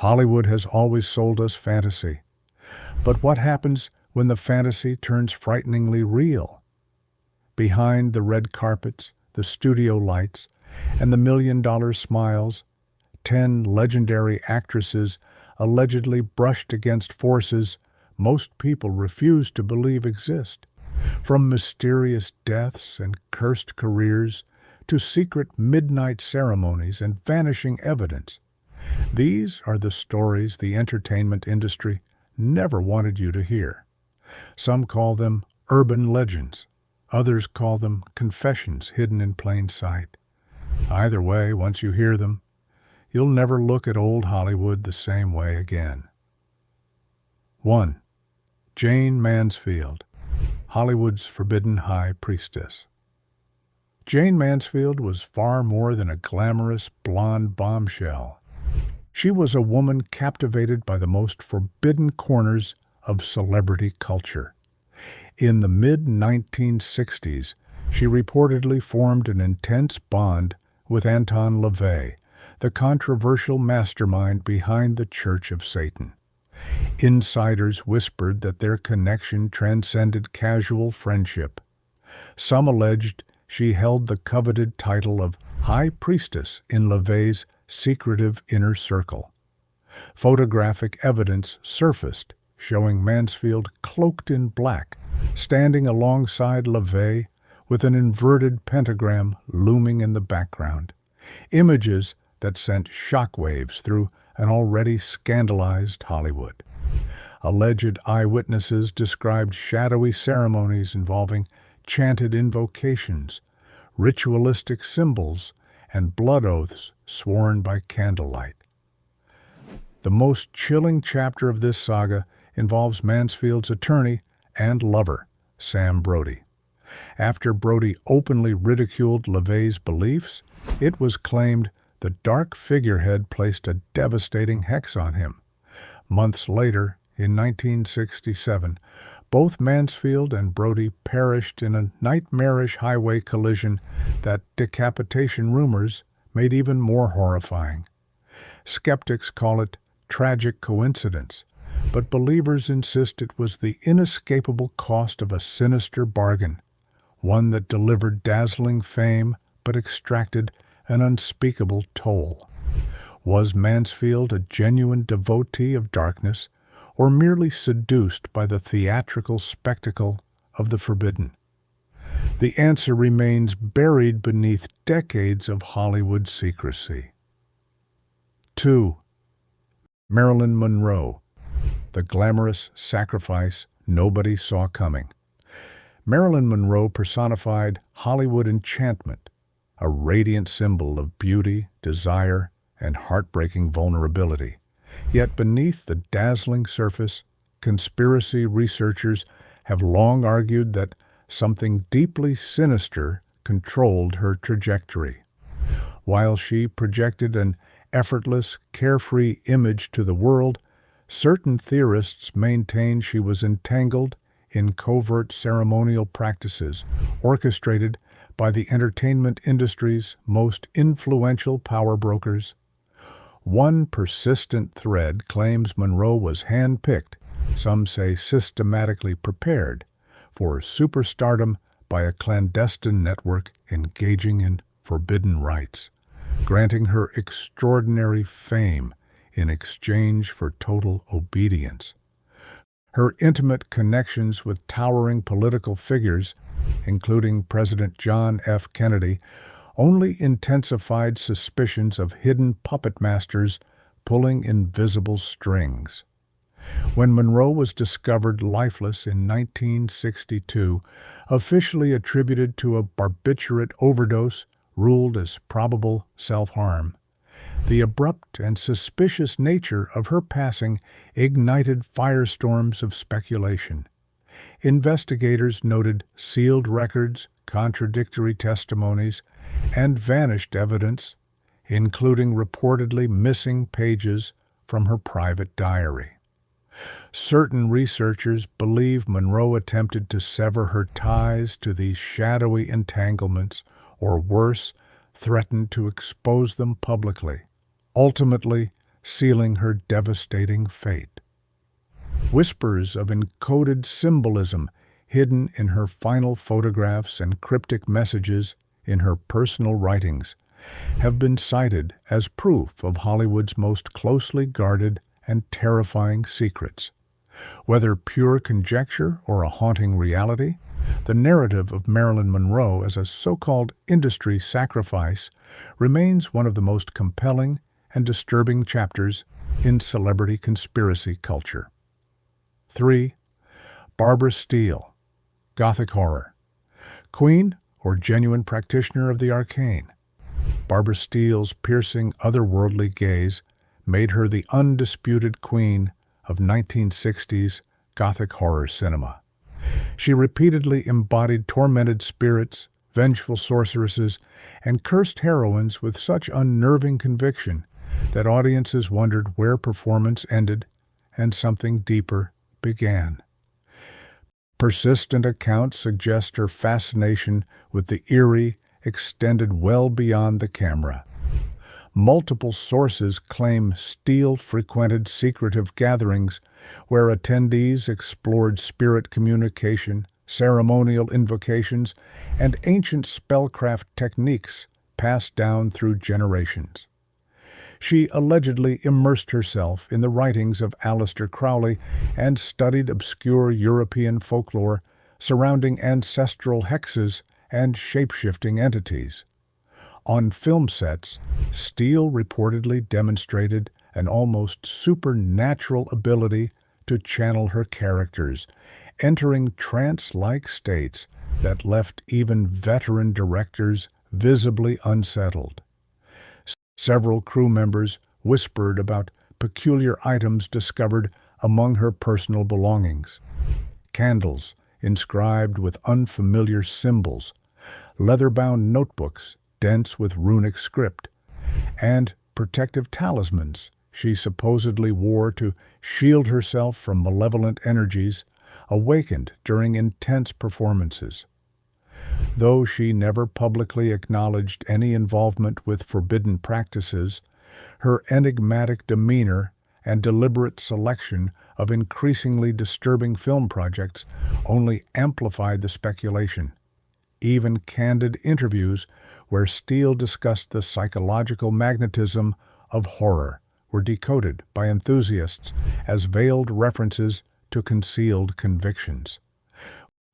Hollywood has always sold us fantasy. But what happens when the fantasy turns frighteningly real? Behind the red carpets, the studio lights, and the million-dollar smiles, 10 legendary actresses allegedly brushed against forces most people refuse to believe exist. From mysterious deaths and cursed careers to secret midnight ceremonies and vanishing evidence. These are the stories the entertainment industry never wanted you to hear. Some call them urban legends. Others call them confessions hidden in plain sight. Either way, once you hear them, you'll never look at old Hollywood the same way again. 1. Jayne Mansfield, Hollywood's forbidden high priestess. Jayne Mansfield was far more than a glamorous blonde bombshell. She was a woman captivated by the most forbidden corners of celebrity culture. In the mid-1960s, she reportedly formed an intense bond with Anton LaVey, the controversial mastermind behind the Church of Satan. Insiders whispered that their connection transcended casual friendship. Some alleged she held the coveted title of High Priestess in LaVey's secretive inner circle. Photographic evidence surfaced showing Mansfield cloaked in black, standing alongside LaVey with an inverted pentagram looming in the background. Images that sent shockwaves through an already scandalized Hollywood. Alleged eyewitnesses described shadowy ceremonies involving chanted invocations, ritualistic symbols, and blood oaths sworn by candlelight. The most chilling chapter of this saga involves Mansfield's attorney and lover, Sam Brody. After Brody openly ridiculed LaVey's beliefs, it was claimed the dark figurehead placed a devastating hex on him. Months later, in 1967, both Mansfield and Brody perished in a nightmarish highway collision that decapitation rumors made even more horrifying. Skeptics call it tragic coincidence, but believers insist it was the inescapable cost of a sinister bargain, one that delivered dazzling fame but extracted an unspeakable toll. Was Mansfield a genuine devotee of darkness, or merely seduced by the theatrical spectacle of the forbidden? The answer remains buried beneath decades of Hollywood secrecy. 2. Marilyn Monroe, the glamorous sacrifice nobody saw coming. Marilyn Monroe personified Hollywood enchantment, a radiant symbol of beauty, desire, and heartbreaking vulnerability. Yet beneath the dazzling surface, conspiracy researchers have long argued that something deeply sinister controlled her trajectory. While she projected an effortless, carefree image to the world, certain theorists maintain she was entangled in covert ceremonial practices orchestrated by the entertainment industry's most influential power brokers. One persistent thread claims Monroe was hand-picked, some say systematically prepared, for superstardom by a clandestine network engaging in forbidden rites, granting her extraordinary fame in exchange for total obedience. Her intimate connections with towering political figures, including President John F. Kennedy, only intensified suspicions of hidden puppet masters pulling invisible strings. When Monroe was discovered lifeless in 1962, officially attributed to a barbiturate overdose ruled as probable self-harm, the abrupt and suspicious nature of her passing ignited firestorms of speculation. Investigators noted sealed records, contradictory testimonies, and vanished evidence, including reportedly missing pages from her private diary. Certain researchers believe Monroe attempted to sever her ties to these shadowy entanglements, or worse, threatened to expose them publicly. Ultimately, sealing her devastating fate. Whispers of encoded symbolism hidden in her final photographs and cryptic messages in her personal writings have been cited as proof of Hollywood's most closely guarded and terrifying secrets. Whether pure conjecture or a haunting reality, the narrative of Marilyn Monroe as a so-called industry sacrifice remains one of the most compelling and disturbing chapters in celebrity conspiracy culture. 3. Barbara Steele, Gothic horror. Queen or genuine practitioner of the arcane? Barbara Steele's piercing, otherworldly gaze made her the undisputed queen of 1960s Gothic horror cinema. She repeatedly embodied tormented spirits, vengeful sorceresses, and cursed heroines with such unnerving conviction that audiences wondered where performance ended and something deeper began. Persistent accounts suggest her fascination with the eerie extended well beyond the camera. Multiple sources claim Steele frequented secretive gatherings where attendees explored spirit communication, ceremonial invocations, and ancient spellcraft techniques passed down through generations. She allegedly immersed herself in the writings of Aleister Crowley and studied obscure European folklore surrounding ancestral hexes and shape-shifting entities. On film sets, Steele reportedly demonstrated an almost supernatural ability to channel her characters, entering trance-like states that left even veteran directors visibly unsettled. Several crew members whispered about peculiar items discovered among her personal belongings. Candles inscribed with unfamiliar symbols, leather-bound notebooks dense with runic script, and protective talismans she supposedly wore to shield herself from malevolent energies awakened during intense performances. Though she never publicly acknowledged any involvement with forbidden practices, her enigmatic demeanor and deliberate selection of increasingly disturbing film projects only amplified the speculation. Even candid interviews where Steele discussed the psychological magnetism of horror were decoded by enthusiasts as veiled references to concealed convictions.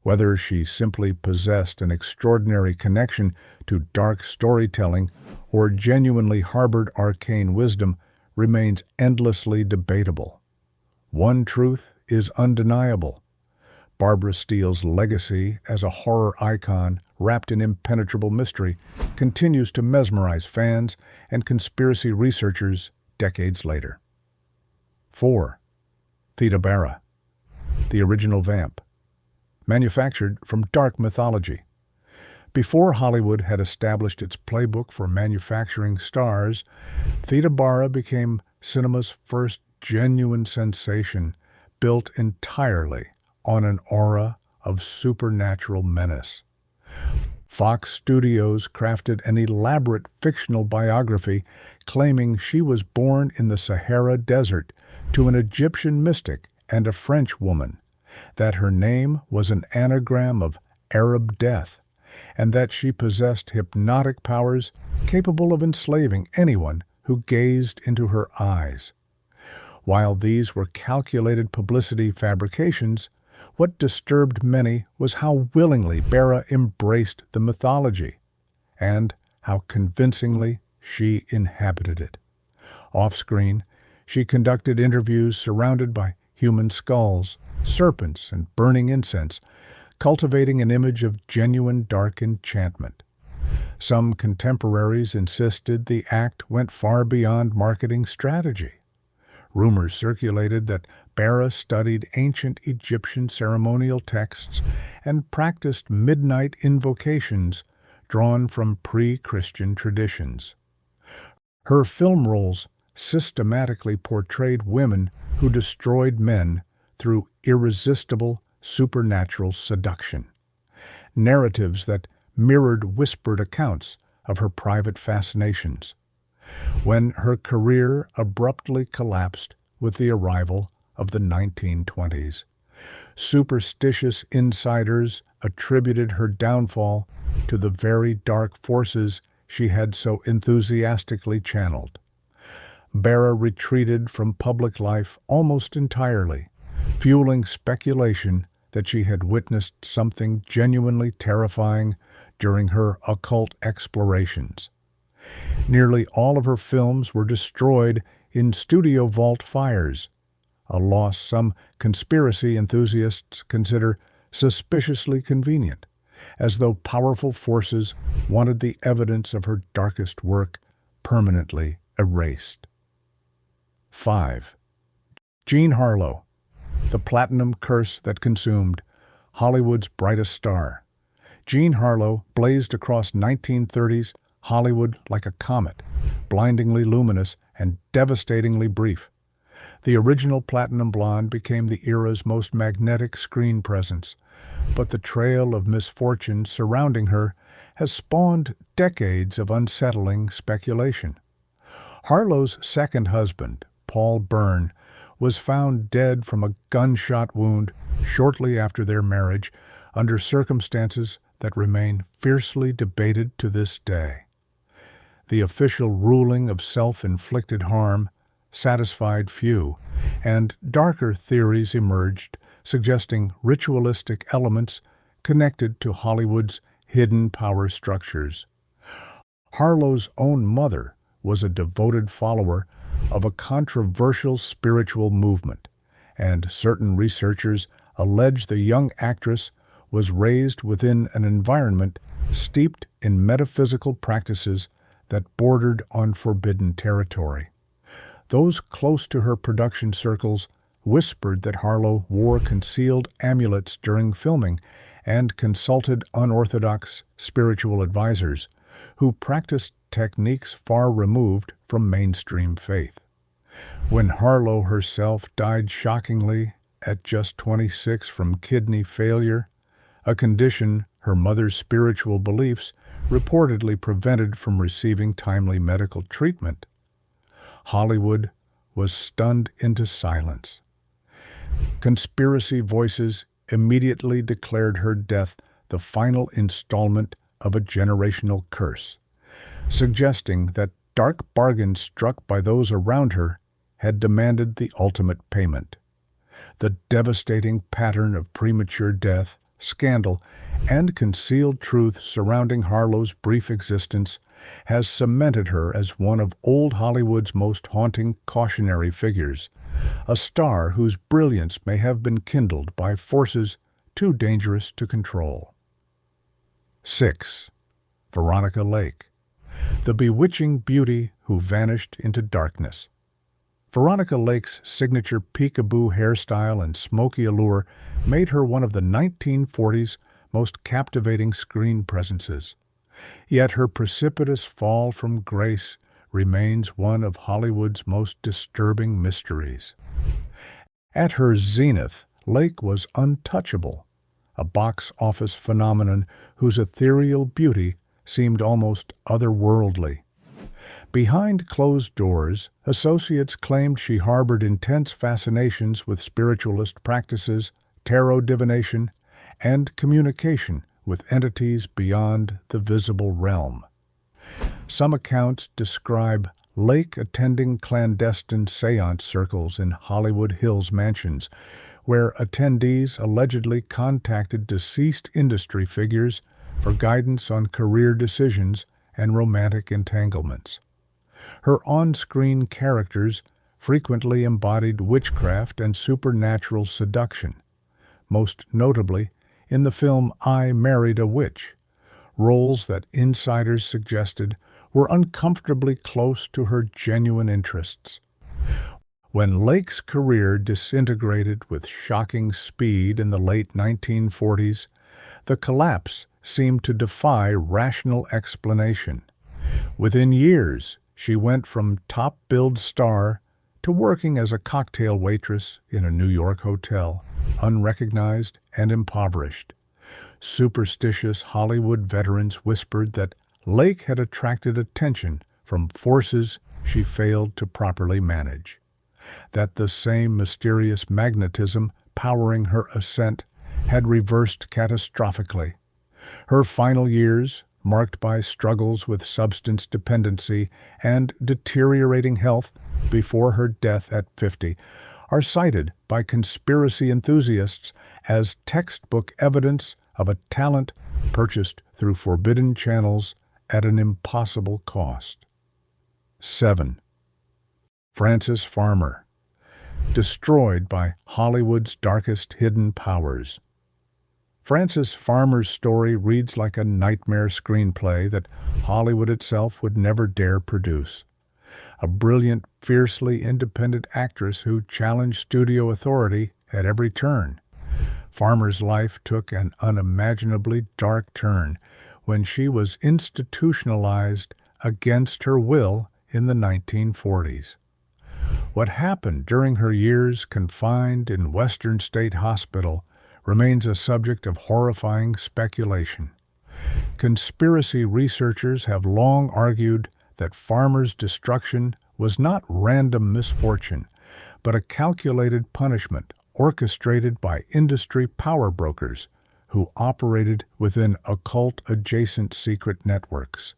Whether she simply possessed an extraordinary connection to dark storytelling or genuinely harbored arcane wisdom remains endlessly debatable. One truth is undeniable. Barbara Steele's legacy as a horror icon wrapped in impenetrable mystery continues to mesmerize fans and conspiracy researchers decades later. 4. Theda Bara, the original vamp. Manufactured from dark mythology. Before Hollywood had established its playbook for manufacturing stars, Theda Bara became cinema's first genuine sensation, built entirely on an aura of supernatural menace. Fox Studios crafted an elaborate fictional biography claiming she was born in the Sahara Desert to an Egyptian mystic and a French woman, that her name was an anagram of Arab death, and that she possessed hypnotic powers capable of enslaving anyone who gazed into her eyes. While these were calculated publicity fabrications, what disturbed many was how willingly Bara embraced the mythology, and how convincingly she inhabited it. Off-screen, she conducted interviews surrounded by human skulls, serpents, and burning incense, cultivating an image of genuine dark enchantment. Some contemporaries insisted the act went far beyond marketing strategy. Rumors circulated that Bara studied ancient Egyptian ceremonial texts and practiced midnight invocations drawn from pre-Christian traditions. Her film roles systematically portrayed women who destroyed men through irresistible supernatural seduction. Narratives that mirrored whispered accounts of her private fascinations. when her career abruptly collapsed with the arrival of the 1920s. Superstitious insiders attributed her downfall to the very dark forces she had so enthusiastically channeled. Bara retreated from public life almost entirely, fueling speculation that she had witnessed something genuinely terrifying during her occult explorations. Nearly all of her films were destroyed in studio vault fires, a loss some conspiracy enthusiasts consider suspiciously convenient, as though powerful forces wanted the evidence of her darkest work permanently erased. 5. Jean Harlow, the platinum curse that consumed Hollywood's brightest star. Jean Harlow blazed across 1930s Hollywood like a comet, blindingly luminous and devastatingly brief. The original platinum blonde became the era's most magnetic screen presence, but the trail of misfortune surrounding her has spawned decades of unsettling speculation. Harlow's second husband, Paul Byrne, was found dead from a gunshot wound shortly after their marriage under circumstances that remain fiercely debated to this day. The official ruling of self-inflicted harm satisfied few, and darker theories emerged suggesting ritualistic elements connected to Hollywood's hidden power structures. Harlow's own mother was a devoted follower of a controversial spiritual movement, and certain researchers allege the young actress was raised within an environment steeped in metaphysical practices that bordered on forbidden territory. Those close to her production circles whispered that Harlow wore concealed amulets during filming and consulted unorthodox spiritual advisors who practiced techniques far removed from mainstream faith. When Harlow herself died shockingly at just 26 from kidney failure, a condition her mother's spiritual beliefs reportedly prevented from receiving timely medical treatment, Hollywood was stunned into silence. Conspiracy voices immediately declared her death the final installment of a generational curse, suggesting that dark bargains struck by those around her had demanded the ultimate payment. The devastating pattern of premature death, scandal, and concealed truth surrounding Harlow's brief existence has cemented her as one of old Hollywood's most haunting cautionary figures, a star whose brilliance may have been kindled by forces too dangerous to control. 6. Veronica Lake, the bewitching beauty who vanished into darkness. Veronica Lake's signature peekaboo hairstyle and smoky allure made her one of the 1940s most captivating screen presences. Yet her precipitous fall from grace remains one of Hollywood's most disturbing mysteries. At her zenith, Lake was untouchable, a box office phenomenon whose ethereal beauty seemed almost otherworldly. Behind closed doors, associates claimed she harbored intense fascinations with spiritualist practices, tarot divination, and communication with entities beyond the visible realm. Some accounts describe Lake attending clandestine seance circles in Hollywood Hills mansions, where attendees allegedly contacted deceased industry figures for guidance on career decisions and romantic entanglements. Her on-screen characters frequently embodied witchcraft and supernatural seduction, most notably in the film I Married a Witch, roles that insiders suggested were uncomfortably close to her genuine interests. When Lake's career disintegrated with shocking speed in the late 1940s, the collapse seemed to defy rational explanation. Within years, she went from top-billed star to working as a cocktail waitress in a New York hotel, unrecognized and impoverished. Superstitious Hollywood veterans whispered that Lake had attracted attention from forces she failed to properly manage. That the same mysterious magnetism powering her ascent had reversed catastrophically. Her final years, marked by struggles with substance dependency and deteriorating health before her death at 50, are cited by conspiracy enthusiasts as textbook evidence of a talent purchased through forbidden channels at an impossible cost. 7. Frances Farmer, destroyed by Hollywood's darkest hidden powers. Frances Farmer's story reads like a nightmare screenplay that Hollywood itself would never dare produce. A brilliant, fiercely independent actress who challenged studio authority at every turn. Farmer's life took an unimaginably dark turn when she was institutionalized against her will in the 1940s. What happened during her years confined in Western State Hospital remains a subject of horrifying speculation. Conspiracy researchers have long argued that Farmer's destruction was not random misfortune, but a calculated punishment orchestrated by industry power brokers who operated within occult-adjacent secret networks.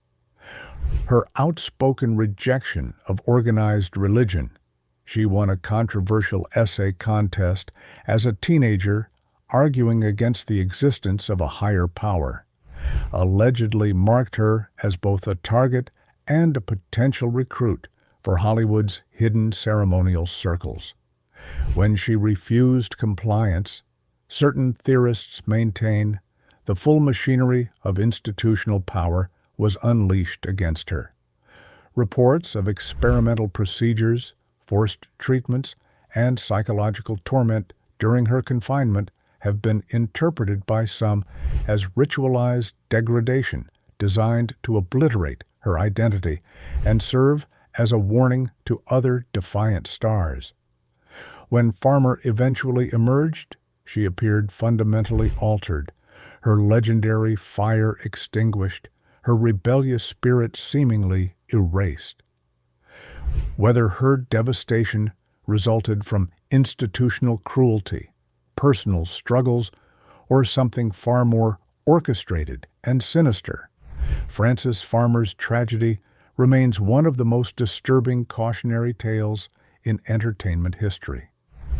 Her outspoken rejection of organized religion — she won a controversial essay contest as a teenager arguing against the existence of a higher power — allegedly marked her as both a target and a potential recruit for Hollywood's hidden ceremonial circles. When she refused compliance, certain theorists maintain the full machinery of institutional power was unleashed against her. Reports of experimental procedures, forced treatments, and psychological torment during her confinement have been interpreted by some as ritualized degradation designed to obliterate her identity and serve as a warning to other defiant stars. When Farmer eventually emerged, she appeared fundamentally altered, her legendary fire extinguished, her rebellious spirit seemingly erased. Whether her devastation resulted from institutional cruelty, personal struggles, or something far more orchestrated and sinister, Frances Farmer's tragedy remains one of the most disturbing cautionary tales in entertainment history.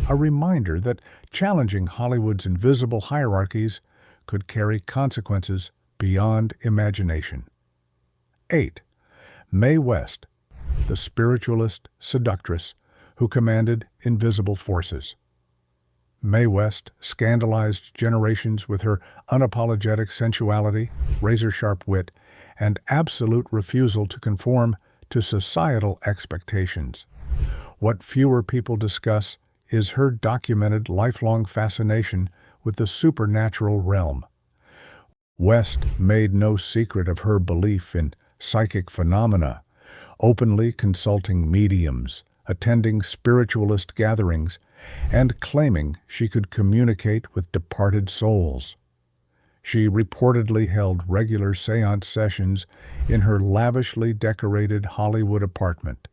A reminder that challenging Hollywood's invisible hierarchies could carry consequences beyond imagination. 8. Mae West, the spiritualist seductress who commanded invisible forces. Mae West scandalized generations with her unapologetic sensuality, razor-sharp wit, and absolute refusal to conform to societal expectations. What fewer people discuss is her documented lifelong fascination with the supernatural realm. West made no secret of her belief in psychic phenomena, openly consulting mediums, attending spiritualist gatherings, and claiming she could communicate with departed souls. She reportedly held regular seance sessions in her lavishly decorated Hollywood apartment,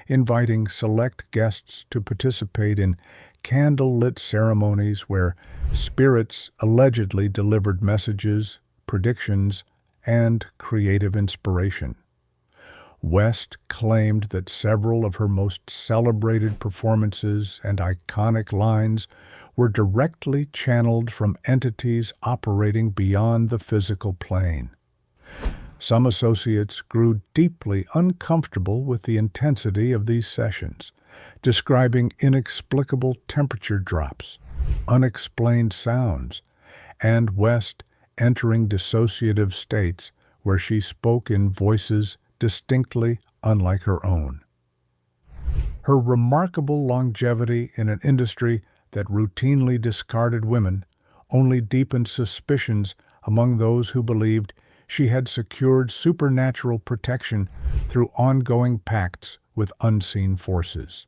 inviting select guests to participate in candle-lit ceremonies where spirits allegedly delivered messages, predictions, and creative inspiration. West claimed that several of her most celebrated performances and iconic lines were directly channeled from entities operating beyond the physical plane. Some associates grew deeply uncomfortable with the intensity of these sessions, describing inexplicable temperature drops, unexplained sounds, and West entering dissociative states where she spoke in voices distinctly unlike her own. Her remarkable longevity in an industry that routinely discarded women only deepened suspicions among those who believed she had secured supernatural protection through ongoing pacts with unseen forces.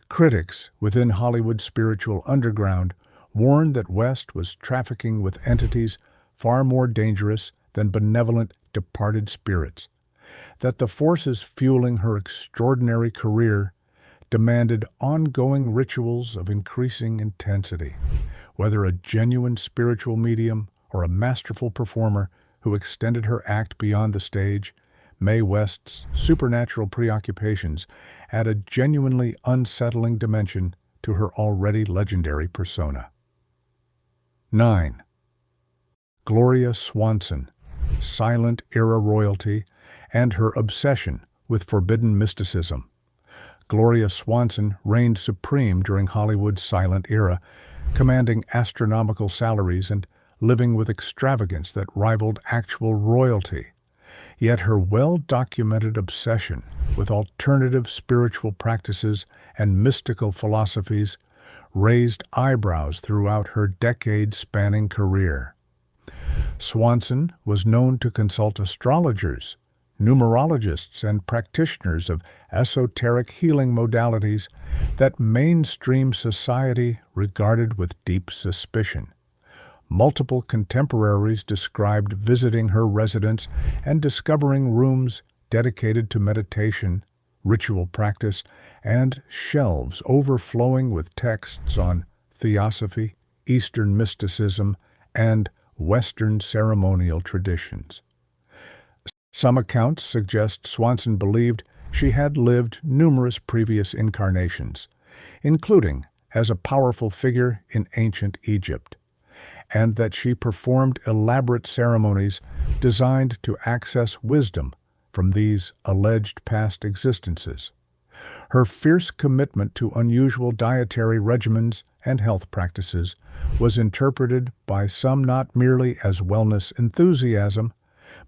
Critics within Hollywood's spiritual underground warned that West was trafficking with entities far more dangerous than benevolent departed spirits, that the forces fueling her extraordinary career demanded ongoing rituals of increasing intensity. Whether a genuine spiritual medium or a masterful performer who extended her act beyond the stage, Mae West's supernatural preoccupations add a genuinely unsettling dimension to her already legendary persona. 9. Gloria Swanson, silent era royalty, and her obsession with forbidden mysticism. Gloria Swanson reigned supreme during Hollywood's silent era, commanding astronomical salaries and living with extravagance that rivaled actual royalty. Yet her well-documented obsession with alternative spiritual practices and mystical philosophies raised eyebrows throughout her decade-spanning career. Swanson was known to consult astrologers, numerologists, and practitioners of esoteric healing modalities that mainstream society regarded with deep suspicion. Multiple contemporaries described visiting her residence and discovering rooms dedicated to meditation, ritual practice, and shelves overflowing with texts on theosophy, Eastern mysticism, and Western ceremonial traditions. Some accounts suggest Swanson believed she had lived numerous previous incarnations, including as a powerful figure in ancient Egypt, and that she performed elaborate ceremonies designed to access wisdom from these alleged past existences. Her fierce commitment to unusual dietary regimens and health practices was interpreted by some not merely as wellness enthusiasm,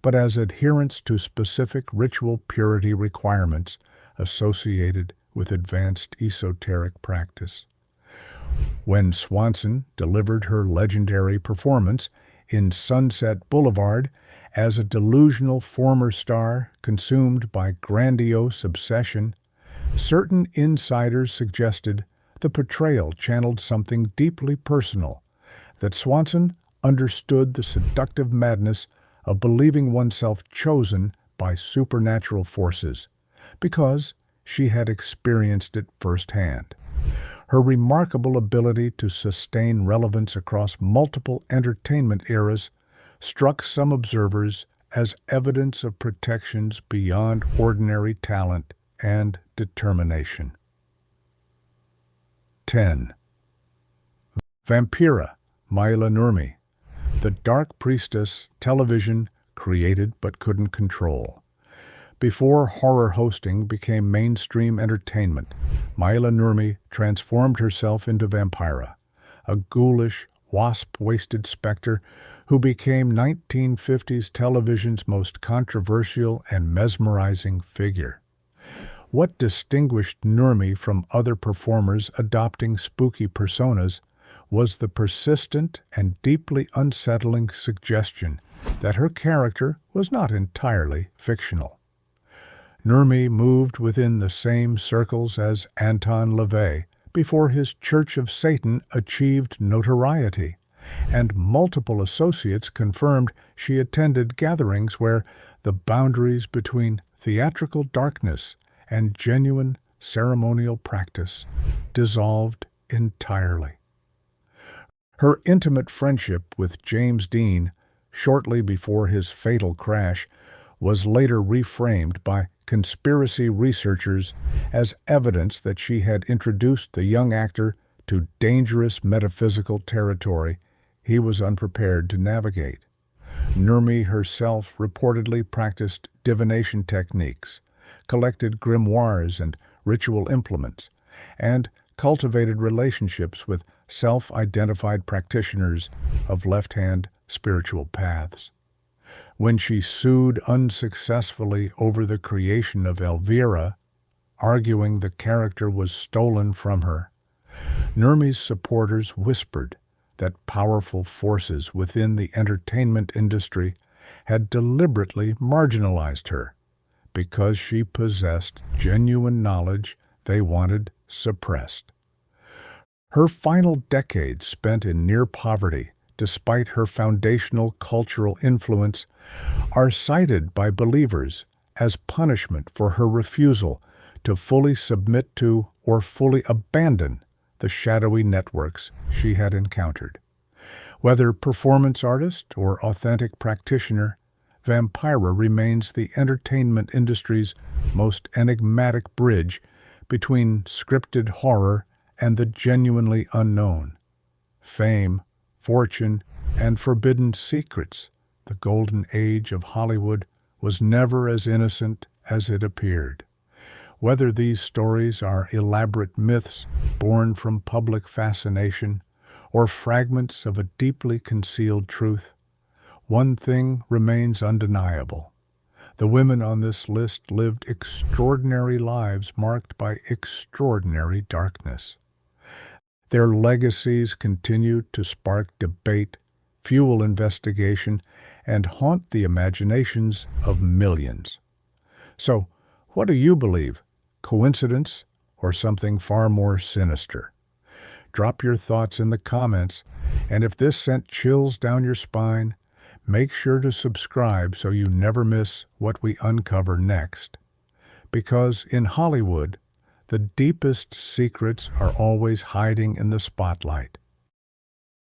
but as adherence to specific ritual purity requirements associated with advanced esoteric practice. When Swanson delivered her legendary performance in Sunset Boulevard as a delusional former star consumed by grandiose obsession, certain insiders suggested the portrayal channeled something deeply personal, that Swanson understood the seductive madness of believing oneself chosen by supernatural forces, because she had experienced it firsthand. Her remarkable ability to sustain relevance across multiple entertainment eras struck some observers as evidence of protections beyond ordinary talent and determination. 10. Vampira, Maila Nurmi, the dark priestess television created but couldn't control. Before horror hosting became mainstream entertainment, Maila Nurmi transformed herself into Vampira, a ghoulish, wasp-waisted specter who became 1950s television's most controversial and mesmerizing figure. What distinguished Nurmi from other performers adopting spooky personas was the persistent and deeply unsettling suggestion that her character was not entirely fictional. Nurmi moved within the same circles as Anton LaVey before his Church of Satan achieved notoriety, and multiple associates confirmed she attended gatherings where the boundaries between theatrical darkness and genuine ceremonial practice dissolved entirely. Her intimate friendship with James Dean, shortly before his fatal crash, was later reframed by conspiracy researchers as evidence that she had introduced the young actor to dangerous metaphysical territory he was unprepared to navigate. Nurmi herself reportedly practiced divination techniques, collected grimoires and ritual implements, and cultivated relationships with self-identified practitioners of left-hand spiritual paths. When she sued unsuccessfully over the creation of Elvira, arguing the character was stolen from her, Nurmi's supporters whispered that powerful forces within the entertainment industry had deliberately marginalized her because she possessed genuine knowledge they wanted suppressed. Her final decades spent in near poverty, despite her foundational cultural influence, are cited by believers as punishment for her refusal to fully submit to or fully abandon the shadowy networks she had encountered. Whether performance artist or authentic practitioner, Vampira remains the entertainment industry's most enigmatic bridge between scripted horror and the genuinely unknown. Fame, fortune, and forbidden secrets, the golden age of Hollywood was never as innocent as it appeared. Whether these stories are elaborate myths born from public fascination or fragments of a deeply concealed truth, one thing remains undeniable. The women on this list lived extraordinary lives marked by extraordinary darkness. Their legacies continue to spark debate, fuel investigation, and haunt the imaginations of millions. So, what do you believe? Coincidence or something far more sinister? Drop your thoughts in the comments, and if this sent chills down your spine, make sure to subscribe so you never miss what we uncover next. Because in Hollywood, the deepest secrets are always hiding in the spotlight.